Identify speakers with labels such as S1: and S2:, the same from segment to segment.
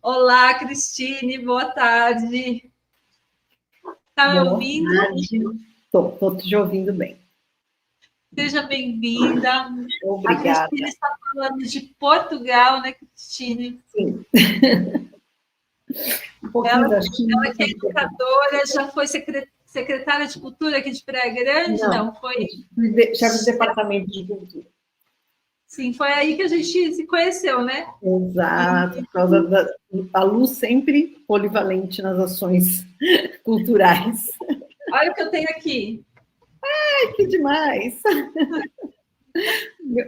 S1: Olá, Cristine, boa tarde. Está me ouvindo?
S2: Estou te ouvindo bem.
S1: Seja bem-vinda.
S2: Obrigada.
S1: A Cristine está falando de Portugal, né, Cristine?
S2: Sim.
S1: Ela que é educadora, já foi secretária de Cultura aqui de Praia Grande?
S2: Não
S1: foi?
S2: Chefe do Departamento de Cultura.
S1: Sim, foi aí que a gente se conheceu, né?
S2: Exato, por causa da Lu sempre polivalente nas ações culturais.
S1: Olha o que eu tenho aqui.
S2: Ai, que demais!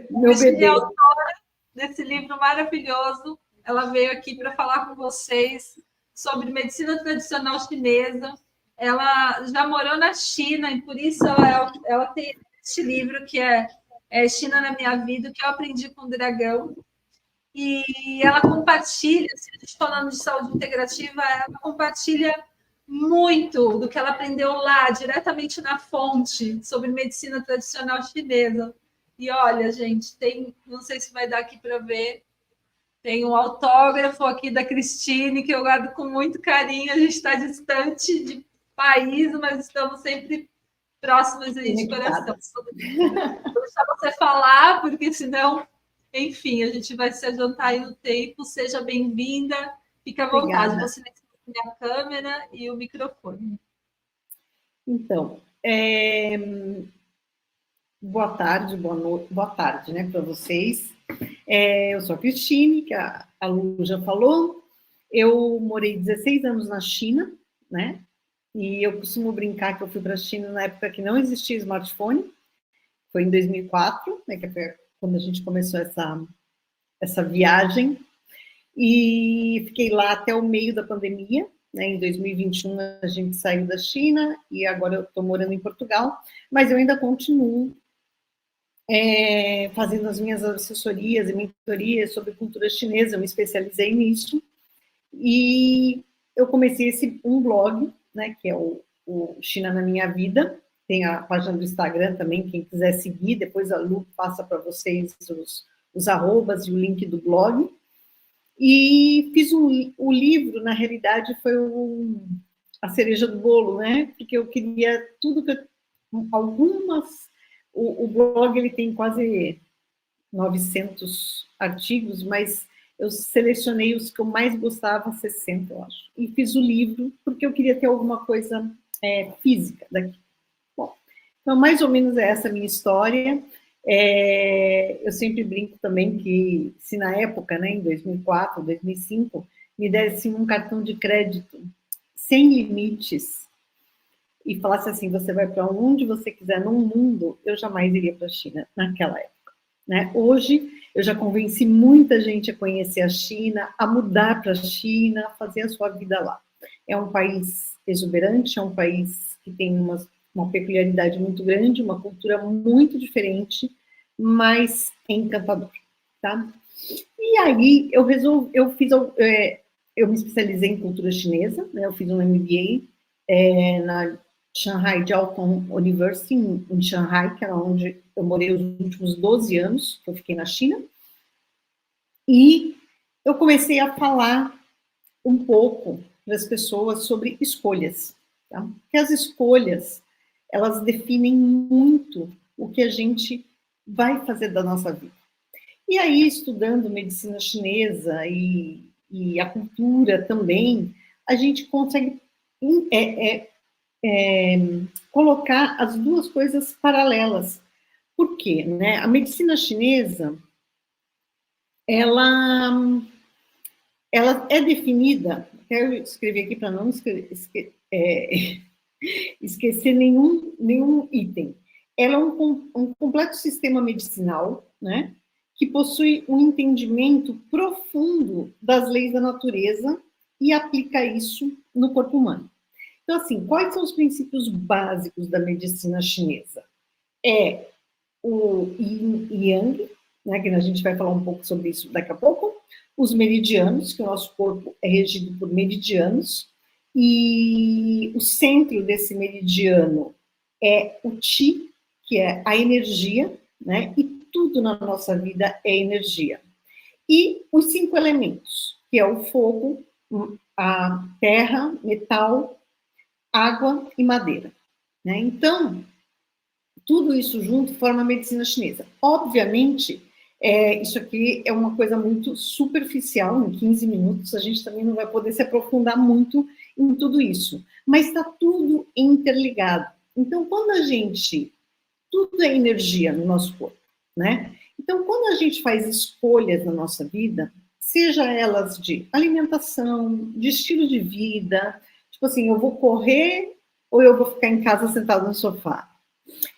S2: Meu bebê.
S1: É autora desse livro maravilhoso. Ela veio aqui para falar com vocês sobre medicina tradicional chinesa. Ela já morou na China e por isso ela tem este livro que é China na Minha Vida, que eu aprendi com o Dragão. E ela compartilha, se a gente falando de saúde integrativa, ela compartilha muito do que ela aprendeu lá, diretamente na fonte, sobre medicina tradicional chinesa. E olha, gente, não sei se vai dar aqui para ver, tem um autógrafo aqui da Cristine, que eu guardo com muito carinho. A gente está distante de país, mas estamos sempre próximos de coração. Vou deixar você falar, porque senão, enfim, a gente vai se adiantar aí no tempo. Seja bem-vinda, fique à vontade. Você minha câmera e o microfone.
S2: Então, boa tarde, boa tarde, né, para vocês. Eu sou a Cristine, que a Lu já falou. Eu morei 16 anos na China, né? E eu costumo brincar que eu fui para a China na época que não existia smartphone. Foi em 2004, né, que foi quando a gente começou essa viagem. E fiquei lá até o meio da pandemia. Né? Em 2021 a gente saiu da China e agora eu estou morando em Portugal. Mas eu ainda continuo fazendo as minhas assessorias e mentorias sobre cultura chinesa. Eu me especializei nisso. E eu comecei um blog, né, que é o China na Minha Vida. Tem a página do Instagram também, quem quiser seguir. Depois a Lu passa para vocês os arrobas e o link do blog. E fiz o livro, na realidade, foi a cereja do bolo, né? Porque eu queria tudo que o blog ele tem quase 900 artigos, mas eu selecionei os que eu mais gostava, 60, eu acho. E fiz o livro, porque eu queria ter alguma coisa física daqui. Bom, então, mais ou menos essa a minha história. Eu sempre brinco também que, se na época, né, em 2004, 2005, me desse um cartão de crédito sem limites e falasse assim, você vai para onde você quiser no mundo, eu jamais iria para a China naquela época. Né? Hoje, eu já convenci muita gente a conhecer a China, a mudar para a China, a fazer a sua vida lá. É um país exuberante, é um país que tem uma peculiaridade muito grande, uma cultura muito diferente, mas é encantador, tá? E aí, eu me especializei em cultura chinesa, né? Eu fiz um MBA na Shanghai Jiaotong University, em Shanghai, que era onde eu morei os últimos 12 anos, que eu fiquei na China. E eu comecei a falar um pouco para as pessoas sobre escolhas, tá? Porque as escolhas, elas definem muito o que a gente vai fazer da nossa vida. E aí, estudando medicina chinesa e a cultura também, a gente consegue colocar as duas coisas paralelas. Por quê? Né? A medicina chinesa, ela é definida, quero escrever aqui para não esquecer nenhum item. Ela é um completo sistema medicinal, né, que possui um entendimento profundo das leis da natureza e aplica isso no corpo humano. Então, assim, quais são os princípios básicos da medicina chinesa? É o Yin e Yang, né, que a gente vai falar um pouco sobre isso daqui a pouco, os meridianos, que o nosso corpo é regido por meridianos, e o centro desse meridiano é o Qi, que é a energia, né, e tudo na nossa vida é energia. E os 5 elementos, que é o fogo, a terra, metal, água e madeira, né? Então, tudo isso junto forma a medicina chinesa. Obviamente, isso aqui é uma coisa muito superficial, em 15 minutos a gente também não vai poder se aprofundar muito em tudo isso, mas está tudo interligado. Então, quando a gente... Tudo é energia no nosso corpo, né? Então, quando a gente faz escolhas na nossa vida, seja elas de alimentação, de estilo de vida, tipo assim, eu vou correr ou eu vou ficar em casa sentado no sofá?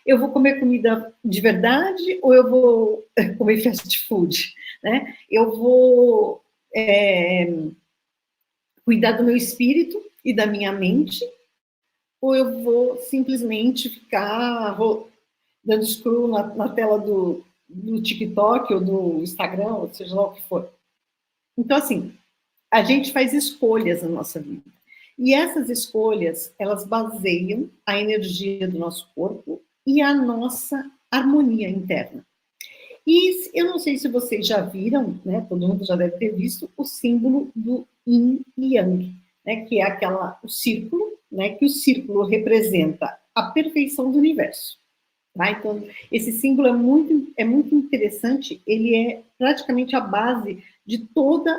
S2: Eu vou comer comida de verdade ou eu vou comer fast food, né? Eu vou cuidar do meu espírito e da minha mente ou eu vou simplesmente ficar dando scroll na tela do TikTok ou do Instagram, ou seja lá o que for. Então, assim, a gente faz escolhas na nossa vida. E essas escolhas, elas baseiam a energia do nosso corpo e a nossa harmonia interna. E eu não sei se vocês já viram, né, todo mundo já deve ter visto, o símbolo do Yin e Yang, né, que é o círculo, né, que o círculo representa a perfeição do universo. Tá? Então, esse símbolo é muito interessante, ele é praticamente a base de toda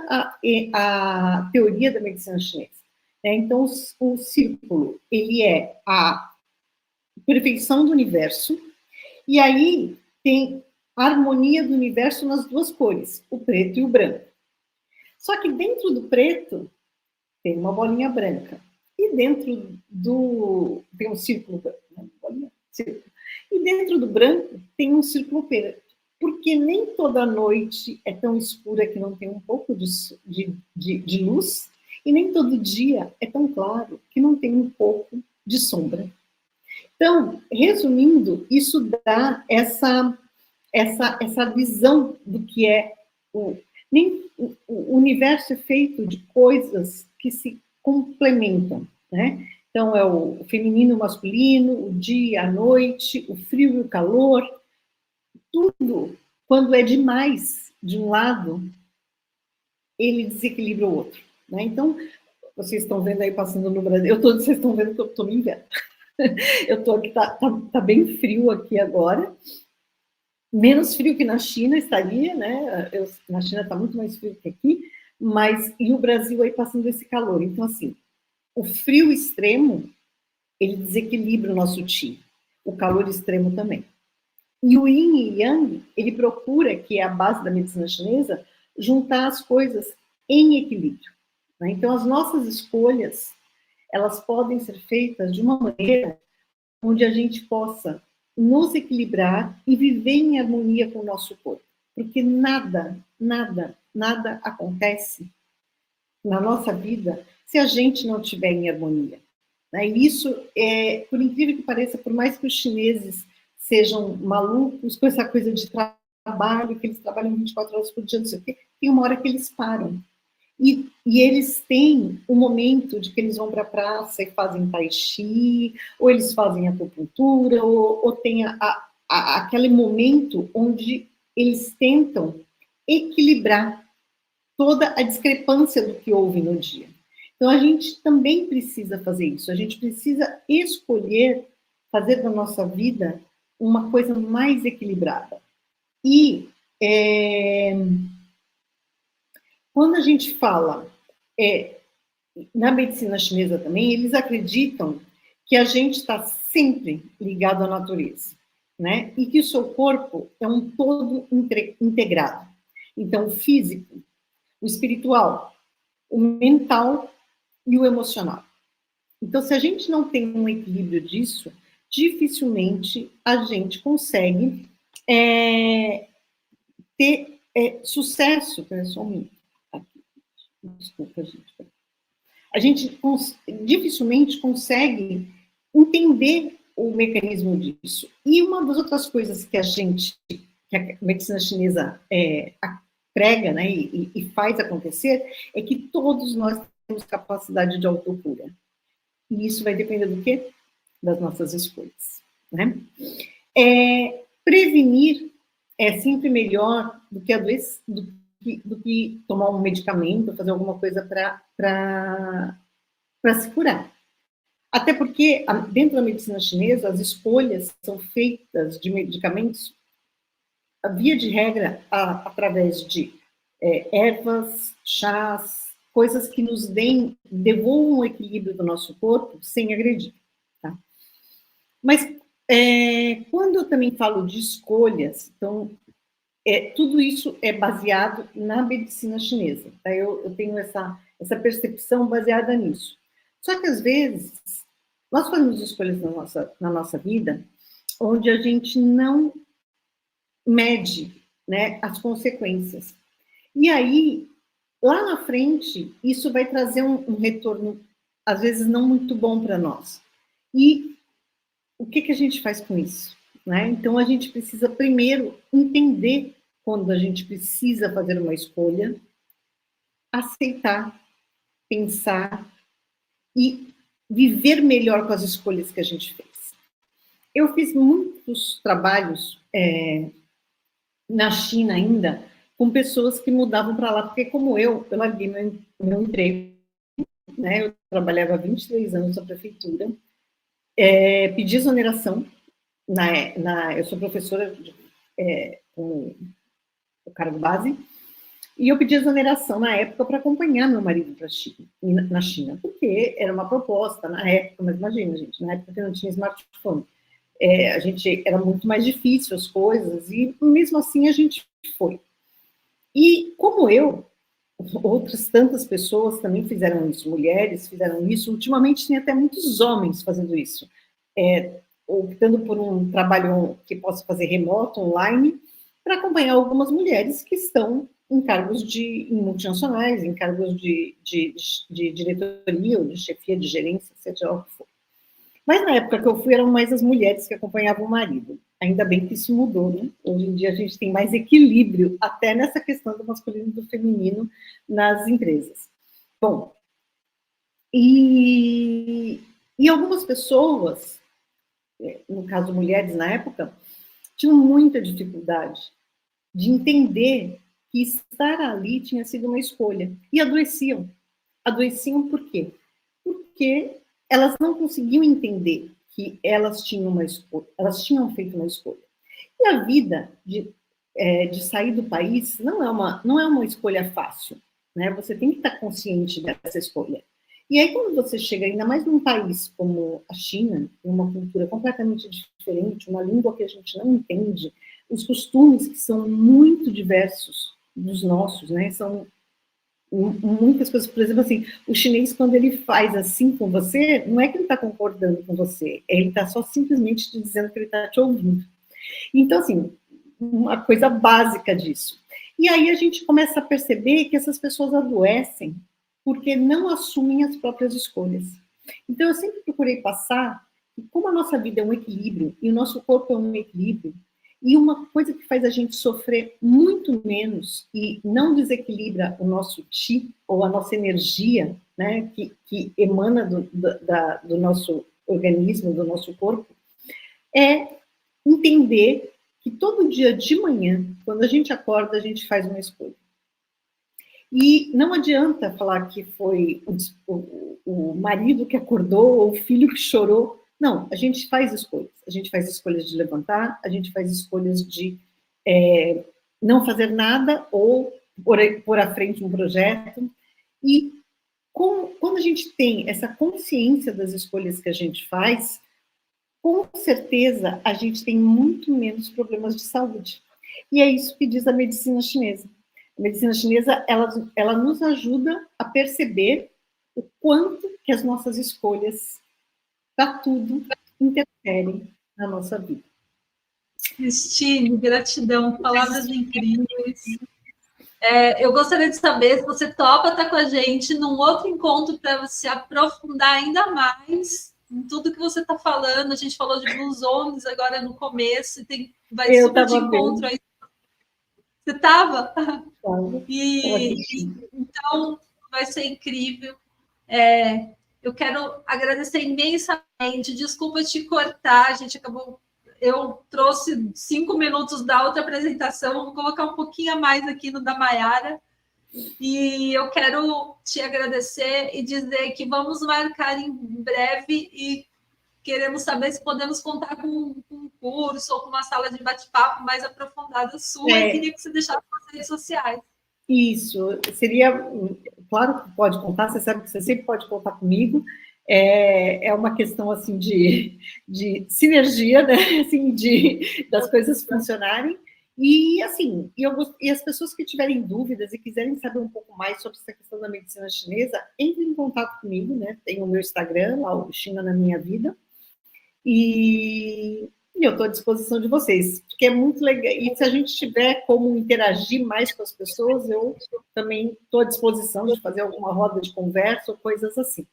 S2: a teoria da medicina chinesa. Né? Então, o círculo, ele é a perfeição do universo, e aí tem a harmonia do universo nas duas cores, o preto e o branco. Só que dentro do preto tem uma bolinha branca, e dentro do... tem um círculo, né? Bolinha, círculo. E dentro do branco tem um círculo preto, porque nem toda noite é tão escura que não tem um pouco de luz, e nem todo dia é tão claro que não tem um pouco de sombra. Então, resumindo, isso dá essa visão do que é o universo é feito de coisas que se complementam, né? Então, é o feminino e o masculino, o dia, a noite, o frio e o calor. Tudo, quando é demais de um lado, ele desequilibra o outro, né? Então, vocês estão vendo aí passando no Brasil, vocês estão vendo que eu estou no inverno. Eu estou aqui, tá bem frio aqui agora, menos frio que na China estaria, né? Na China está muito mais frio que aqui, mas e o Brasil aí passando esse calor. Então, assim, o frio extremo, ele desequilibra o nosso Qi, o calor extremo também. E o Yin e Yang, ele procura, que é a base da medicina chinesa, juntar as coisas em equilíbrio. Né? Então, as nossas escolhas, elas podem ser feitas de uma maneira onde a gente possa nos equilibrar e viver em harmonia com o nosso corpo. Porque nada acontece na nossa vida se a gente não estiver em harmonia. Né? E isso, por incrível que pareça, por mais que os chineses sejam malucos com essa coisa de trabalho, que eles trabalham 24 horas por dia, não sei o quê, tem uma hora que eles param. E eles têm um momento de que eles vão para a praça e fazem tai chi, ou eles fazem acupuntura, ou tem aquele momento onde eles tentam equilibrar toda a discrepância do que houve no dia. Então, a gente também precisa fazer isso, a gente precisa escolher fazer da nossa vida uma coisa mais equilibrada. E quando a gente fala na medicina chinesa também, eles acreditam que a gente está sempre ligado à natureza, né? E que o seu corpo é um todo integrado. Então, o físico, o espiritual, o mental e o emocional. Então, se a gente não tem um equilíbrio disso, dificilmente a gente consegue ter sucesso, pessoalmente. Desculpa, gente. A gente dificilmente consegue entender o mecanismo disso. E uma das outras coisas que a medicina chinesa prega, né, e faz acontecer, é que todos nós temos capacidade de autocura. E isso vai depender do quê? Das nossas escolhas. Né? Prevenir é sempre melhor do que que tomar um medicamento, fazer alguma coisa para se curar. Até porque, dentro da medicina chinesa, as escolhas são feitas de medicamentos, via de regra, através de ervas, chás, coisas que nos devolvam o equilíbrio do nosso corpo sem agredir. Tá? Mas, quando eu também falo de escolhas, então, tudo isso é baseado na medicina chinesa. Tá? Eu tenho essa percepção baseada nisso. Só que, às vezes, nós fazemos escolhas na nossa vida onde a gente não mede, né, as consequências. E aí, lá na frente, isso vai trazer um retorno, às vezes, não muito bom para nós. E o que a gente faz com isso? Né? Então, a gente precisa, primeiro, entender quando a gente precisa fazer uma escolha, aceitar, pensar e viver melhor com as escolhas que a gente fez. Eu fiz muitos trabalhos na China ainda, com pessoas que mudavam para lá, porque como eu larguei meu emprego, né? Eu trabalhava há 23 anos na prefeitura, pedi exoneração, eu sou professora com o cargo base, e eu pedi exoneração na época para acompanhar meu marido na China, porque era uma proposta na época, mas imagina, gente, na época que não tinha smartphone. Era muito mais difícil as coisas, e mesmo assim a gente foi. E como outras tantas pessoas também fizeram isso, mulheres fizeram isso, ultimamente tem até muitos homens fazendo isso, optando por um trabalho que possa fazer remoto, online, para acompanhar algumas mulheres que estão em cargos em multinacionais, em cargos de diretoria ou de chefia de gerência, seja lá o que for. Mas na época que eu fui, eram mais as mulheres que acompanhavam o marido. Ainda bem que isso mudou, né? Hoje em dia a gente tem mais equilíbrio, até nessa questão do masculino e do feminino nas empresas. Bom, e algumas pessoas, no caso mulheres na época, tinham muita dificuldade de entender que estar ali tinha sido uma escolha. E adoeciam. Adoeciam por quê? Porque elas não conseguiam entender que elas tinham uma escolha, elas tinham feito uma escolha. E a vida de sair do país não é uma escolha fácil, né? Você tem que estar consciente dessa escolha. E aí, quando você chega, ainda mais num país como a China, uma cultura completamente diferente, uma língua que a gente não entende, os costumes que são muito diversos dos nossos, né? São muitas coisas, por exemplo, assim, o chinês, quando ele faz assim com você, não é que ele está concordando com você, ele está só simplesmente te dizendo que ele está te ouvindo. Então, assim, uma coisa básica disso. E aí a gente começa a perceber que essas pessoas adoecem porque não assumem as próprias escolhas. Então, eu sempre procurei passar que, como a nossa vida é um equilíbrio, e o nosso corpo é um equilíbrio, e uma coisa que faz a gente sofrer muito menos e não desequilibra o nosso chi, ou a nossa energia, né, que emana do nosso organismo, do nosso corpo, é entender que todo dia de manhã, quando a gente acorda, a gente faz uma escolha. E não adianta falar que foi o marido que acordou ou o filho que chorou. Não, a gente faz escolhas. A gente faz escolhas de levantar, a gente faz escolhas de não fazer nada ou pôr à frente um projeto. E quando a gente tem essa consciência das escolhas que a gente faz, com certeza a gente tem muito menos problemas de saúde. E é isso que diz a medicina chinesa. A medicina chinesa, ela nos ajuda a perceber o quanto que as nossas escolhas, para tudo, interferem na nossa vida.
S1: Cristine, gratidão, palavras incríveis. Eu gostaria de saber se você topa estar com a gente num outro encontro para se aprofundar ainda mais em tudo que você está falando. A gente falou de Blue Zones agora no começo, vai super de encontro aí. Você estava? Então, vai ser incrível. Eu quero agradecer imensamente. Desculpa te cortar, a gente acabou eu trouxe 5 minutos da outra apresentação, vou colocar um pouquinho a mais aqui no da Maiara. E eu quero te agradecer e dizer que vamos marcar em breve e queremos saber se podemos contar com um curso ou com uma sala de bate-papo mais aprofundada sua. E queria que você deixasse nas redes sociais.
S2: Isso, seria, claro que pode contar, você sabe que você sempre pode contar comigo, é uma questão, assim, de sinergia, né, assim, das coisas funcionarem, e, assim, e as pessoas que tiverem dúvidas e quiserem saber um pouco mais sobre essa questão da medicina chinesa, entrem em contato comigo, né, tem o meu Instagram, lá, o China na Minha Vida, e eu estou à disposição de vocês, porque é muito legal. E se a gente tiver como interagir mais com as pessoas, eu também estou à disposição de fazer alguma roda de conversa ou coisas assim.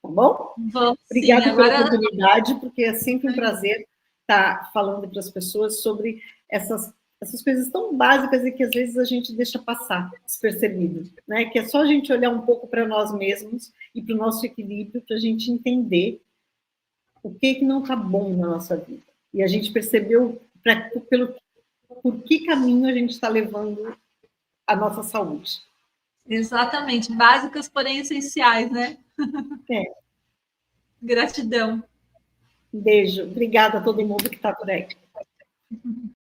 S2: Tá bom?
S1: Vamos,
S2: obrigada
S1: sim,
S2: pela oportunidade, porque é sempre um prazer estar falando para as pessoas sobre essas coisas tão básicas e que às vezes a gente deixa passar despercebido, né? Que é só a gente olhar um pouco para nós mesmos e para o nosso equilíbrio, para a gente entender o que não está bom na nossa vida. E a gente percebeu por que caminho a gente está levando a nossa saúde.
S1: Exatamente, básicas, porém essenciais, né?
S2: É.
S1: Gratidão.
S2: Um beijo. Obrigada a todo mundo que está por aí.